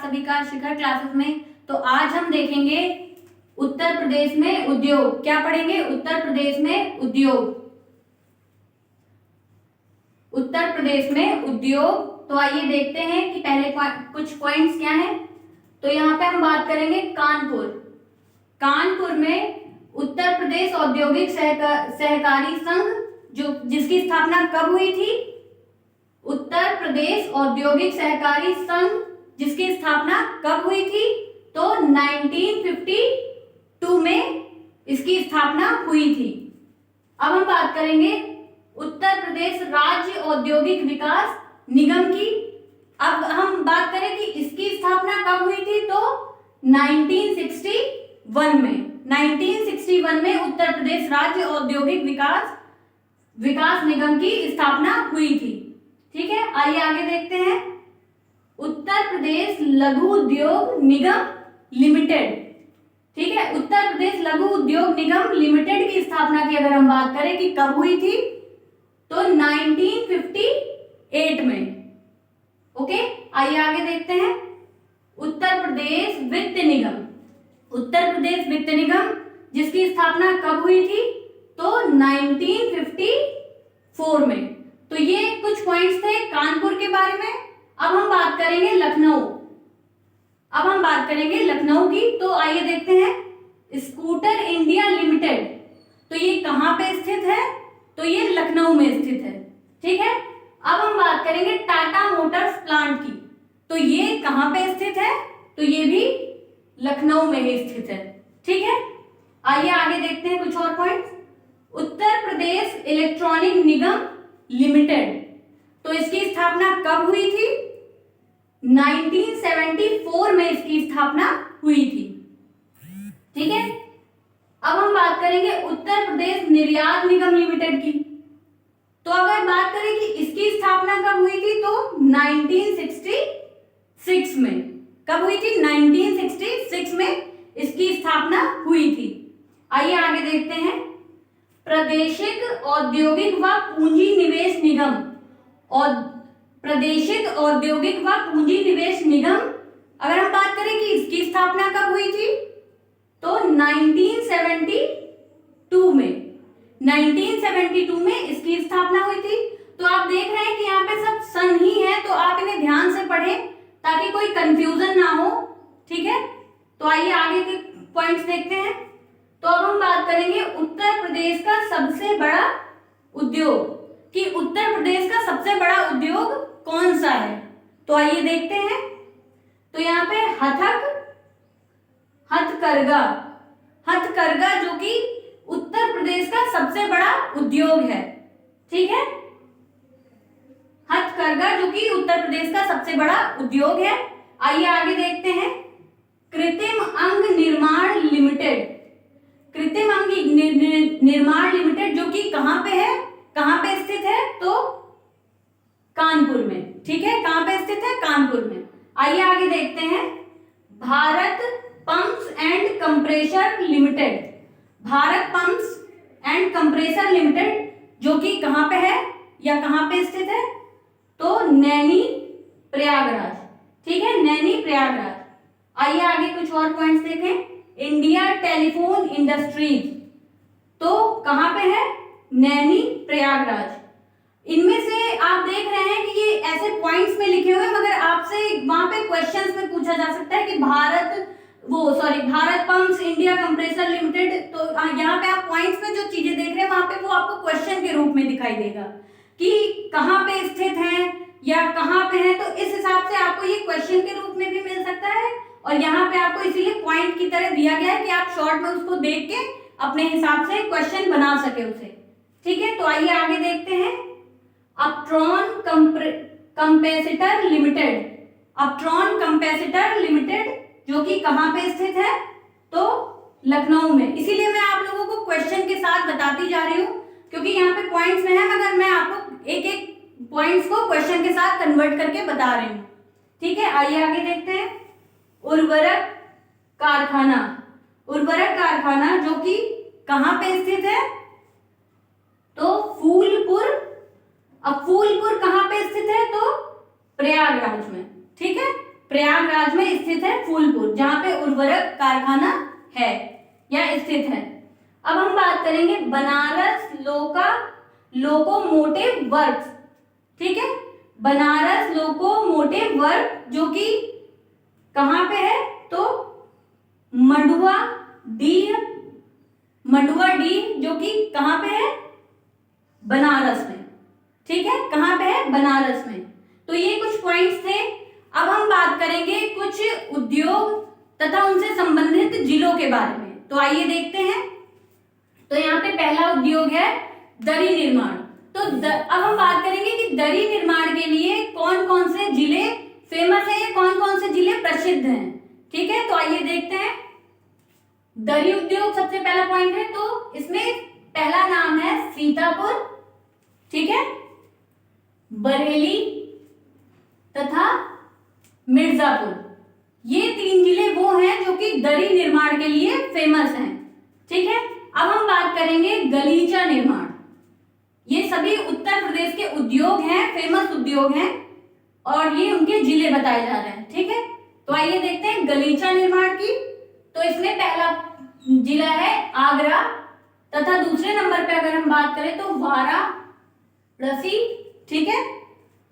सभी का शिखर क्लासेस में। तो आज हम देखेंगे उत्तर प्रदेश में उद्योग। क्या पढ़ेंगे? उत्तर प्रदेश में उद्योग। उत्तर प्रदेश में उद्योग। तो आइए देखते हैं कि पहले कुछ पॉइंट्स क्या हैं। तो यहाँ पे हम बात करेंगे कानपुर। कानपुर में उत्तर प्रदेश औद्योगिक सहकारी संघ जिसकी स्थापना कब हुई थी? उत्तर प्रदेश औद्योगिक सहकारी संघ जिसकी स्थापना कब हुई थी? तो 1952 में इसकी स्थापना हुई थी। अब हम बात करेंगे उत्तर प्रदेश राज्य औद्योगिक विकास निगम की। अब हम बात करें कि इसकी स्थापना कब हुई थी? तो 1961 में। 1961 में उत्तर प्रदेश राज्य औद्योगिक विकास निगम की स्थापना हुई थी। ठीक है, आइए आगे देखते हैं। उत्तर प्रदेश लघु उद्योग निगम लिमिटेड। ठीक है, उत्तर प्रदेश लघु उद्योग निगम लिमिटेड की स्थापना की अगर हम बात करें कि कब हुई थी, तो 1958 में। ओके, आइए आगे देखते हैं। उत्तर प्रदेश वित्त निगम। उत्तर प्रदेश वित्त निगम जिसकी स्थापना कब हुई थी? तो 1954 में। तो ये कुछ पॉइंट्स थे कानपुर के बारे में। अब हम बात करेंगे लखनऊ। अब हम बात करेंगे लखनऊ की। तो आइए देखते हैं स्कूटर इंडिया लिमिटेड। तो ये कहां पे स्थित है? तो ये लखनऊ में स्थित है। ठीक है, अब हम बात करेंगे टाटा मोटर्स प्लांट की। तो ये कहां पे स्थित है? तो ये भी लखनऊ में ही स्थित है। ठीक है, आइए आगे देखते हैं कुछ और पॉइंट्स। उत्तर प्रदेश इलेक्ट्रॉनिक निगम लिमिटेड। तो इसकी स्थापना कब हुई थी? 1974 में इसकी स्थापना हुई थी। ठीक है, अब हम बात करेंगे उत्तर प्रदेश निर्यात निगम लिमिटेड की। तो अगर बात करें कि इसकी स्थापना कब हुई थी, तो 1966 में। कब हुई थी? 1966 में इसकी स्थापना हुई थी। आइए आगे देखते हैं। प्रादेशिक औद्योगिक व पूंजी निवेश निगम। और प्रादेशिक औद्योगिक व पूंजी निवेश निगम अगर हम बात करें कि इसकी स्थापना कब हुई थी, तो 1972 में। 1972 में इसकी स्थापना हुई थी। तो आप देख रहे हैं कि यहाँ पे सब सन ही है, तो आप इन्हें ध्यान से पढ़ें ताकि कोई कंफ्यूजन ना हो। ठीक है, तो आइए आगे के पॉइंट्स देखते हैं। तो अब हम बात करेंगे उत्तर प्रदेश का सबसे बड़ा उद्योग, कि उत्तर प्रदेश का सबसे बड़ा उद्योग कौन सा है। तो आइए देखते हैं। तो यहाँ पे हथकरघा जो कि उत्तर प्रदेश का सबसे बड़ा उद्योग है। ठीक है, हथकरघा जो कि उत्तर प्रदेश का सबसे बड़ा उद्योग है। आइए आगे देखते हैं। कृत्रिम अंग निर्माण लिमिटेड। कृत्रिम अंग निर्माण लिमिटेड जो कि कहां पे है, कहां पे स्थित है? तो कानपुर में। ठीक है, कहां पे स्थित है? कानपुर में। आइए आगे देखते हैं। Bharat pumps and compressor limited. Bharat pumps and compressor limited जो कि कहां पे है या कहां पे स्थित है? तो नैनी प्रयागराज। ठीक है, नैनी प्रयागराज। आइए आगे कुछ और पॉइंट्स देखें। India telephone industries. तो कहां पे है? नैनी प्रयागराज। इनमें से आप देख रहे हैं कि ये ऐसे पॉइंट्स में लिखे हुए हैं, मगर आपसे वहां पे क्वेश्चंस में पूछा जा सकता है कि Bharat pumps India compressor limited. तो यहाँ पे आप पॉइंट्स में जो चीजें देख रहे हैं वहां पे वो आपको क्वेश्चन के रूप में दिखाई देगा कि कहां पे स्थित है या कहां पे है। तो इस हिसाब से आपको ये क्वेश्चन के रूप में भी मिल सकता है, और यहाँ पे आपको इसीलिए पॉइंट की तरह दिया गया है कि आप शॉर्ट में उसको देख के अपने हिसाब से क्वेश्चन बना सके उसे। ठीक है, तो आइए आगे देखते हैं। अपट्रॉन कंपेसिटर लिमिटेड। अपट्रॉन कंपेसिटर लिमिटेड जो कि कहां पे स्थित है? तो लखनऊ में। इसीलिए मैं आप लोगों को क्वेश्चन के साथ बताती जा रही हूँ, क्योंकि यहाँ पे पॉइंट्स में है, मगर मैं आपको एक एक पॉइंट्स को क्वेश्चन के साथ कन्वर्ट करके बता रही हूँ। ठीक है, आइए आगे देखते हैं। उर्वरक कारखाना। उर्वरक कारखाना जो कि कहां पे स्थित है? तो फूलपुर। अब फूलपुर कहां पे स्थित है? तो प्रयागराज में। ठीक है, प्रयागराज में स्थित है फूलपुर, जहां पे उर्वरक कारखाना है या स्थित है। अब हम बात करेंगे बनारस लोकोमोटिव वर्क्स, ठीक है, बनारस लोकोमोटिव वर्क जो कि कहां पे है, तो मंडुआ डी जो कि कहां पे है, बनारस में, ठीक है, कहां पे है, बनारस में। तो ये कुछ पॉइंट्स थे। अब हम बात करेंगे कुछ उद्योग तथा उनसे संबंधित जिलों के बारे में। तो आइए देखते हैं। तो यहाँ पे पहला उद्योग है दरी निर्माण। तो अब हम बात करेंगे कि दरी निर्माण के लिए कौन कौन से जिले फेमस हैं या कौन कौन से जिले प्रसिद्ध हैं, ठीक है। तो आइए देखते हैं। दरी उद्योग सबसे पहला पॉइंट है, तो इसमें पहला नाम है सीतापुर, ठीक है, बरेली तथा मिर्जापुर। ये 3 जिले वो हैं जो कि दरी निर्माण के लिए फेमस हैं, ठीक है। अब हम बात करेंगे गलीचा निर्माण। ये सभी उत्तर प्रदेश के उद्योग हैं, फेमस उद्योग हैं, और ये उनके जिले बताए जा रहे हैं, ठीक है। तो आइए देखते हैं गलीचा निर्माण की। तो इसमें पहला जिला है आगरा तथा दूसरे नंबर पे अगर हम बात करें तो वाराणसी, ठीक है,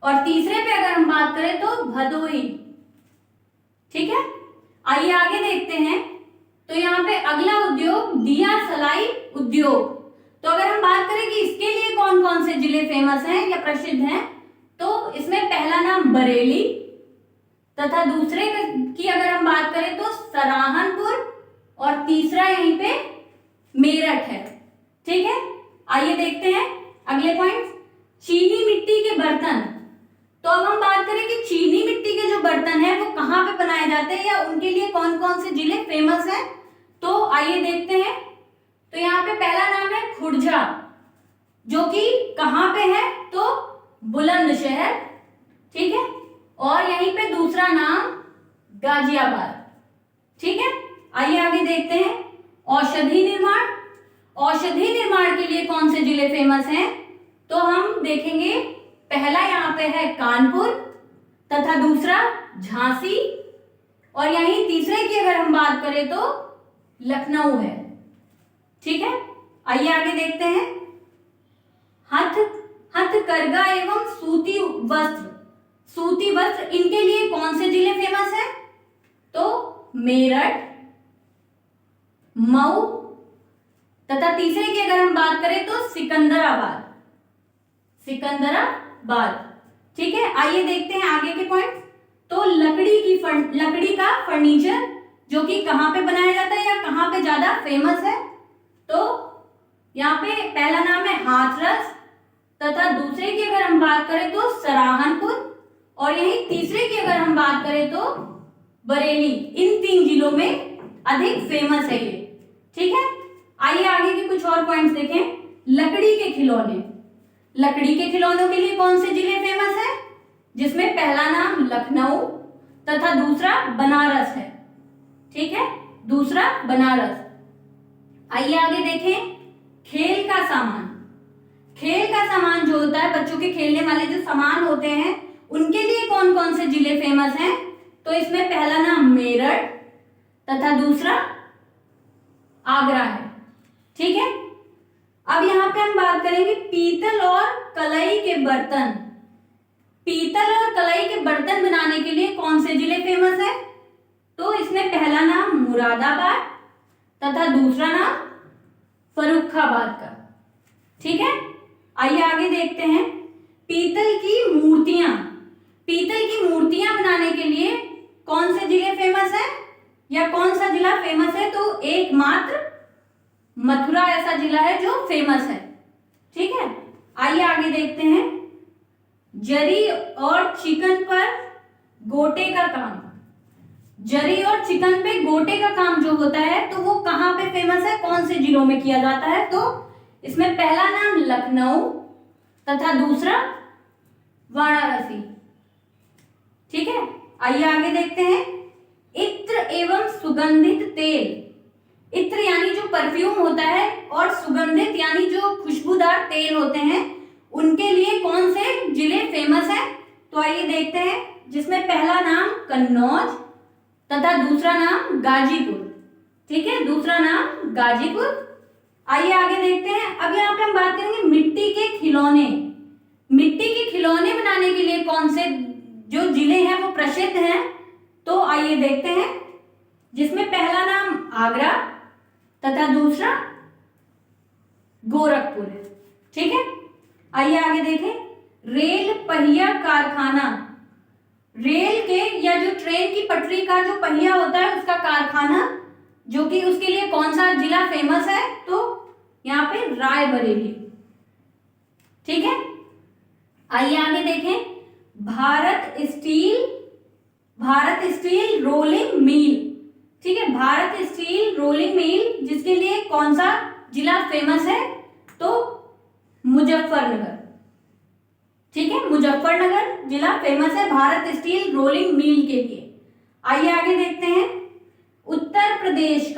और तीसरे पे अगर हम बात करें तो भदोही, ठीक है। आइए आगे देखते हैं। तो यहाँ पे अगला उद्योग दिया सलाई उद्योग। तो अगर हम बात करें कि इसके लिए कौन कौन से जिले फेमस हैं या प्रसिद्ध हैं, तो इसमें पहला नाम बरेली तथा दूसरे की अगर हम बात करें तो सराहनपुर और तीसरा यहीं पे मेरठ है, ठीक है। आइए देखते हैं अगले पॉइंट, चीनी मिट्टी के बर्तन। तो अब हम बात करें कि चीनी मिट्टी के जो बर्तन हैं वो कहाँ पे बनाए जाते हैं या उनके लिए कौन कौन से जिले फेमस हैं, तो आइए देखते हैं। तो यहाँ पे पहला नाम है खुर्जा, जो कि कहाँ पे है, तो बुलंदशहर, ठीक है, और यहीं पे दूसरा नाम गाजियाबाद, ठीक है। आइए आगे देखते हैं औषधि निर्माण। औषधि निर्माण के लिए कौन से जिले फेमस हैं, तो हम देखेंगे पहला यहाँ पे है कानपुर तथा दूसरा झांसी, और यहीं तीसरे की अगर हम बात करें तो लखनऊ है, ठीक है। आइए आगे देखते हैं हथकरघा एवं सूती वस्त्र, इनके लिए कौन से जिले फेमस हैं, तो मेरठ, मऊ तथा तीसरे की अगर हम बात करें तो सिकंदराबाद, ठीक है। आइए देखते हैं आगे के पॉइंट। तो लकड़ी का फर्नीचर जो कि कहां पे बनाया जाता है या कहां पे ज्यादा फेमस है, तो यहाँ पे पहला नाम है हाथरस तथा दूसरे की अगर हम बात करें तो सराहनपुर, और यही तीसरे की अगर हम बात करें तो बरेली। इन 3 जिलों में अधिक फेमस है ये, ठीक है। आइए आगे के कुछ और पॉइंट्स देखें। लकड़ी के खिलौने। लकड़ी के खिलौनों के लिए कौन से जिले फेमस है, जिसमें पहला नाम लखनऊ तथा दूसरा बनारस है, ठीक है, दूसरा बनारस। आइए आगे देखें खेल का सामान। खेल का सामान जो होता है, बच्चों के खेलने वाले जो सामान होते हैं, उनके लिए कौन कौन से जिले फेमस हैं, तो इसमें पहला नाम मेरठ तथा दूसरा आगरा है, ठीक है। अब यहाँ पे हम बात करेंगे पीतल और कलई के बर्तन। पीतल और कलई के बर्तन बनाने के लिए कौन से जिले फेमस है, तो इसमें पहला नाम मुरादाबाद तथा दूसरा नाम फर्रुखाबाद का, ठीक है। आइए आगे देखते हैं पीतल की मूर्तियां। पीतल की मूर्तियां बनाने के लिए कौन से जिले फेमस है या कौन सा जिला फेमस है, तो एकमात्र मथुरा ऐसा जिला है जो फेमस है, ठीक है। आइए आगे देखते हैं जरी और चिकन पर गोटे का काम। जरी और चिकन पे गोटे का काम जो होता है तो वो कहाँ पे फेमस है, कौन से जिलों में किया जाता है, तो इसमें पहला नाम लखनऊ तथा दूसरा वाराणसी, ठीक है। आइए आगे देखते हैं इत्र एवं सुगंधित तेल। इत्र यानी जो परफ्यूम होता है और सुगंधित यानी जो खुशबूदार तेल होते हैं, उनके लिए कौन से जिले फेमस हैं, तो आइए देखते हैं जिसमें पहला नाम कन्नौज तथा दूसरा नाम गाजीपुर। ठीक है, दूसरा नाम गाजीपुर। आइए आगे देखते हैं। अब यहाँ पे हम बात करेंगे मिट्टी के खिलौने। मिट्टी के खिलौने बनाने के लिए कौन से जो जिले हैं वो प्रसिद्ध हैं, तो आइए देखते हैं। जिसमें पहला नाम आगरा तथा दूसरा गोरखपुर है। ठीक है, आइए आगे देखें। रेल पहिया कारखाना, रेल के या जो ट्रेन की पटरी का जो पहिया होता है उसका कारखाना, जो कि उसके लिए कौन सा जिला फेमस है, तो यहाँ पे रायबरेली। ठीक है, आइए आगे देखें। Bharat steel rolling mill. ठीक है, भारत स्टील रोलिंग मिल, जिसके लिए कौन सा जिला फेमस है, तो मुजफ्फरनगर। ठीक है, मुजफ्फरनगर जिला फेमस है भारत स्टील रोलिंग मिल के लिए। आइए आगे देखते हैं। उत्तर प्रदेश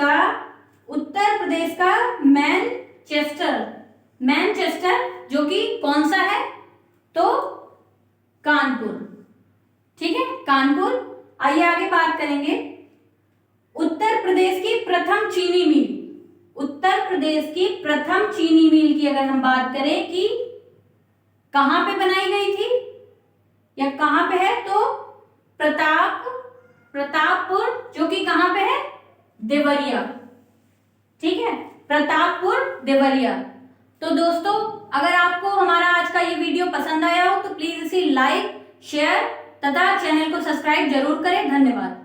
का मैनचेस्टर जो कि कौन सा है, तो कानपुर। ठीक है, कानपुर। आइए आगे बात करेंगे। उत्तर प्रदेश की प्रथम चीनी मिल, उत्तर प्रदेश की प्रथम चीनी मिल की अगर हम बात करें कि कहां पे बनाई गई थी या कहां पे है, तो प्रतापपुर, जो कि कहां पे है, देवरिया। ठीक है, प्रतापपुर देवरिया। तो दोस्तों, अगर आपको हमारा आज का ये वीडियो पसंद आया हो तो प्लीज इसे लाइक, शेयर तथा चैनल को सब्सक्राइब जरूर करें। धन्यवाद।